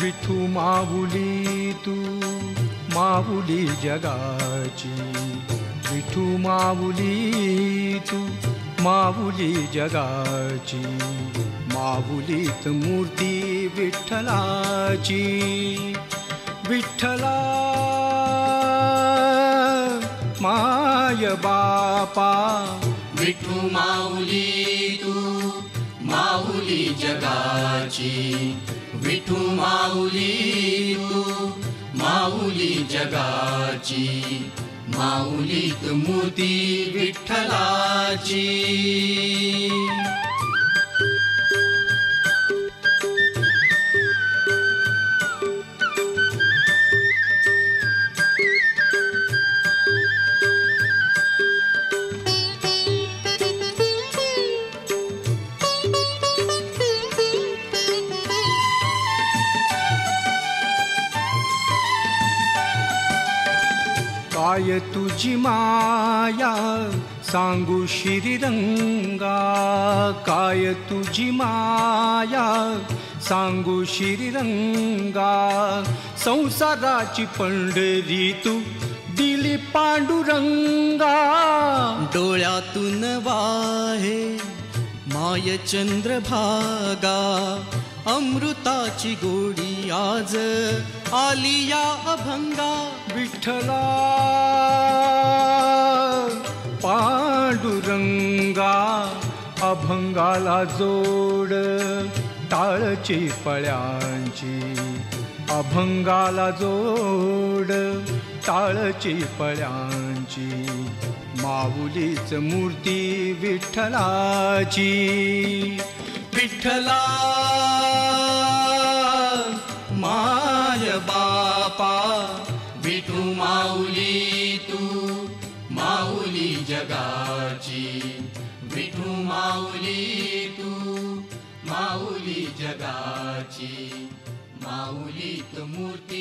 विठू माऊली तू माऊली जगाची, विठू माऊली तू माऊली जगाची, माऊलीत मूर्ती विठ्ठलाची. विठ्ठला माय बापा, विठू माऊली तू माऊली जगाची, विठू माऊली तू माऊली जगाची, माऊलीत मूर्ती विठ्ठलाची. काय तुझी माया सांगू श्रीरंगा, काय तुझी माया सांगू श्रीरंगा, संसाराची पंढरी तू दिली पांडुरंगा. डोळ्यातून वाहे माय चंद्रभागा, अमृताची गोडी आज आली या अभंगा. विठ्ठला पांडुरंगा, अभंगाला जोड टाळची पळ्यांची, अभंगाला जोड टाळची पळ्यांची, माऊलीच मूर्ती विठ्ठलाची. विठ्ठला माय बापा, विठू माऊली तू माऊली जगाची, विठू माऊली तू माऊली जगाची, माऊलीत मूर्ती